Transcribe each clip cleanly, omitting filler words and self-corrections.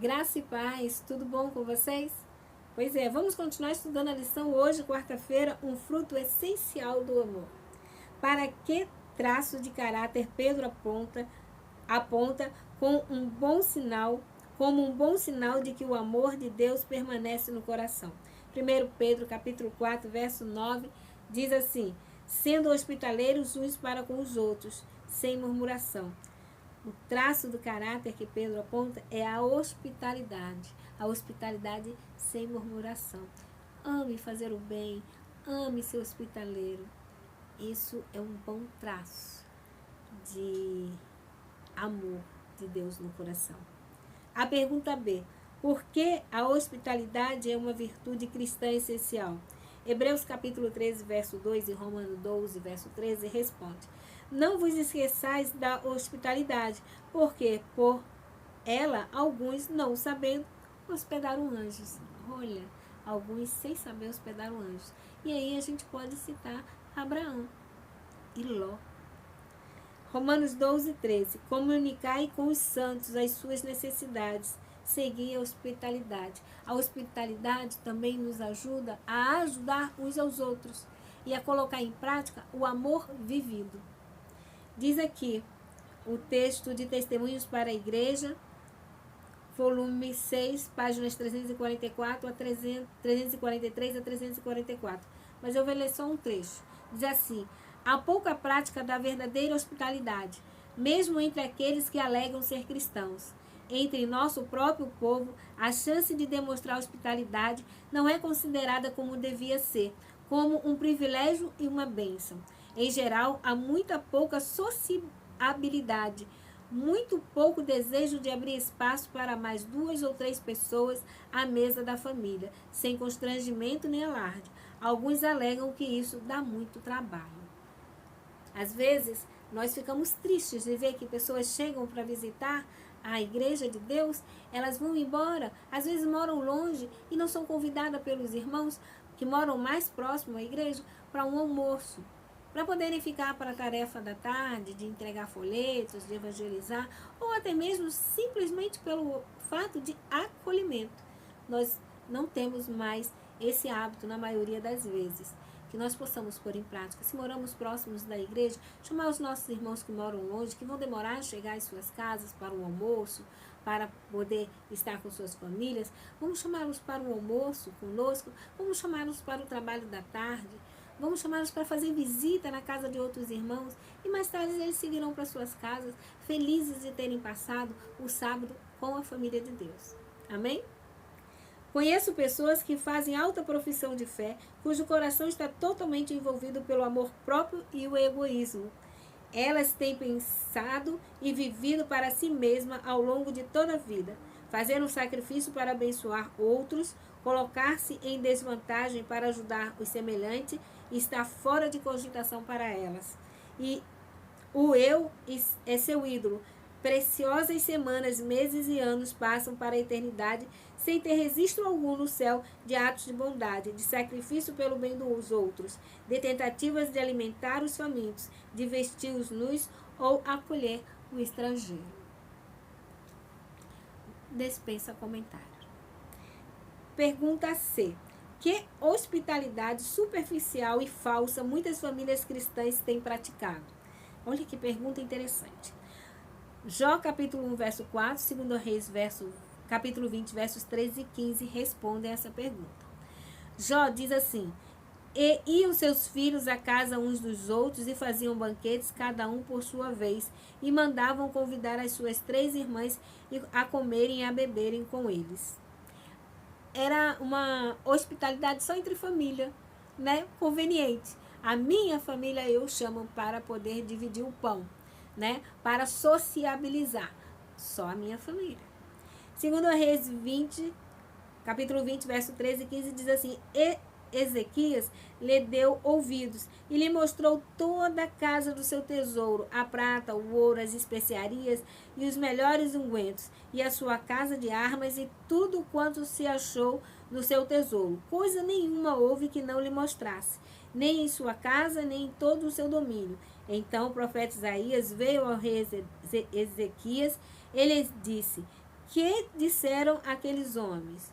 Graça e paz, tudo bom com vocês? Pois é, vamos continuar estudando a lição hoje, quarta-feira, um fruto essencial do amor. Para que traço de caráter Pedro aponta como um bom sinal de que o amor de Deus permanece no coração. 1 Pedro, capítulo 4, verso 9, diz assim: sendo hospitaleiros uns para com os outros, sem murmuração. O traço do caráter que Pedro aponta é a hospitalidade sem murmuração. Ame fazer o bem, ame ser hospitaleiro. Isso é um bom traço de amor de Deus no coração. A pergunta B: por que a hospitalidade é uma virtude cristã essencial? Hebreus capítulo 13, verso 2 e Romanos 12, verso 13 responde: não vos esqueçais da hospitalidade, porque por ela alguns, não sabendo, hospedaram anjos. Olha, alguns sem saber hospedaram anjos. E aí a gente pode citar Abraão e Ló. Romanos 12, 13. Comunicai com os santos as suas necessidades. Seguir a hospitalidade. A hospitalidade também nos ajuda a ajudar uns aos outros e a colocar em prática o amor vivido. Diz aqui o texto de Testemunhos para a Igreja, volume 6, páginas 344 a 343 a 344. Mas eu vou ler só um trecho. Diz assim: há pouca prática da verdadeira hospitalidade, mesmo entre aqueles que alegam ser cristãos. Entre nosso próprio povo, a chance de demonstrar hospitalidade não é considerada como devia ser, como um privilégio e uma bênção. Em geral, há muita pouca sociabilidade, muito pouco desejo de abrir espaço para mais 2 ou 3 pessoas à mesa da família, sem constrangimento nem alarde. Alguns alegam que isso dá muito trabalho. Às vezes, nós ficamos tristes de ver que pessoas chegam para visitar a igreja de Deus, elas vão embora, às vezes moram longe e não são convidadas pelos irmãos que moram mais próximo à igreja para um almoço, para poderem ficar para a tarefa da tarde, de entregar folhetos, de evangelizar, ou até mesmo simplesmente pelo fato de acolhimento. Nós não temos mais esse hábito na maioria das vezes. Que nós possamos pôr em prática. Se moramos próximos da igreja, chamar os nossos irmãos que moram longe, que vão demorar a chegar às suas casas para o almoço, para poder estar com suas famílias, vamos chamá-los para o almoço conosco, vamos chamá-los para o trabalho da tarde, vamos chamá-los para fazer visita na casa de outros irmãos e mais tarde eles seguirão para suas casas, felizes de terem passado o sábado com a família de Deus. Amém? Conheço pessoas que fazem alta profissão de fé, cujo coração está totalmente envolvido pelo amor próprio e o egoísmo. Elas têm pensado e vivido para si mesma ao longo de toda a vida, fazer um sacrifício para abençoar outros, colocar-se em desvantagem para ajudar os semelhantes e está fora de cogitação para elas. E o eu é seu ídolo. Preciosas semanas, meses e anos passam para a eternidade sem ter registro algum no céu de atos de bondade, de sacrifício pelo bem dos outros, de tentativas de alimentar os famintos, de vestir os nus ou acolher o estrangeiro. Dispensa comentário. Pergunta C. Que hospitalidade superficial e falsa muitas famílias cristãs têm praticado? Olha que pergunta interessante. Jó capítulo 1, verso 4, 2 Reis capítulo 20, versos 13 e 15 respondem a essa pergunta. Jó diz assim: e iam seus filhos à casa uns dos outros e faziam banquetes, cada um por sua vez, e mandavam convidar as suas 3 irmãs a comerem e a beberem com eles. Era uma hospitalidade só entre família, né? Conveniente. A minha família eu chamo para poder dividir o pão, né? Para sociabilizar. Só a minha família. 2 Reis 20, capítulo 20, verso 13 e 15 diz assim: e Ezequias lhe deu ouvidos e lhe mostrou toda a casa do seu tesouro, a prata, o ouro, as especiarias e os melhores ungüentos, e a sua casa de armas e tudo quanto se achou no seu tesouro. Coisa nenhuma houve que não lhe mostrasse, nem em sua casa, nem em todo o seu domínio. Então o profeta Isaías veio ao rei Ezequias, ele disse: que disseram aqueles homens?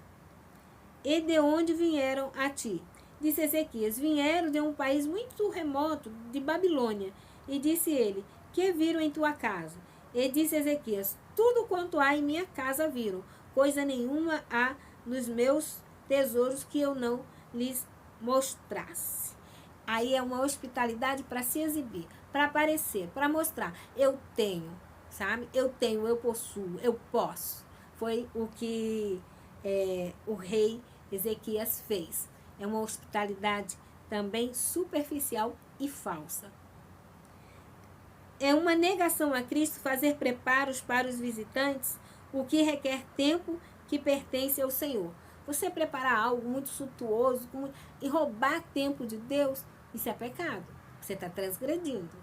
E de onde vieram a ti? Disse Ezequias: vieram de um país muito remoto, de Babilônia. E disse ele: que viram em tua casa? E disse Ezequias: tudo quanto há em minha casa viram, coisa nenhuma há nos meus tesouros que eu não lhes mostrasse. Aí é uma hospitalidade para se exibir, para aparecer, para mostrar. Eu tenho, sabe? Eu tenho, eu possuo, eu posso. Foi o que o rei Ezequias fez. É uma hospitalidade também superficial e falsa. É uma negação a Cristo fazer preparos para os visitantes, o que requer tempo que pertence ao Senhor. Você preparar algo muito suntuoso e roubar tempo de Deus, isso é pecado. Você está transgredindo.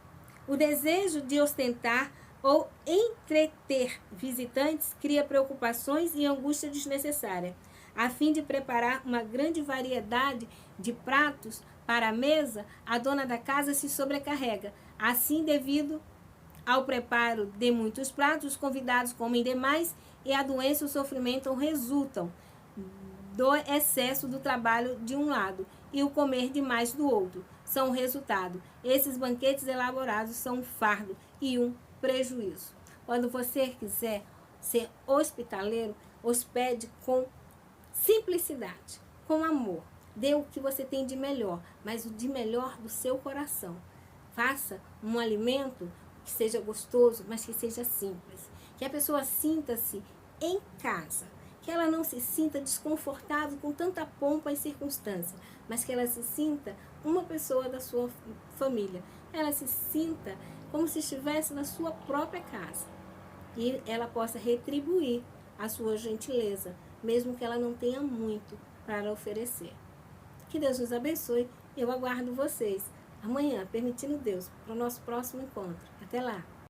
O desejo de ostentar ou entreter visitantes cria preocupações e angústia desnecessária. A fim de preparar uma grande variedade de pratos para a mesa, a dona da casa se sobrecarrega. Assim, devido ao preparo de muitos pratos, os convidados comem demais e a doença e o sofrimento resultam do excesso do trabalho de um lado e o comer demais do outro. São o resultado. Esses banquetes elaborados são um fardo e um prejuízo. Quando você quiser ser hospitaleiro, hospede com simplicidade, com amor. Dê o que você tem de melhor, mas o de melhor do seu coração. Faça um alimento que seja gostoso, mas que seja simples. Que a pessoa sinta-se em casa. Que ela não se sinta desconfortável com tanta pompa e circunstância, mas que ela se sinta uma pessoa da sua família. Ela se sinta como se estivesse na sua própria casa. E ela possa retribuir a sua gentileza, mesmo que ela não tenha muito para oferecer. Que Deus nos abençoe. Eu aguardo vocês amanhã, permitindo Deus, para o nosso próximo encontro. Até lá!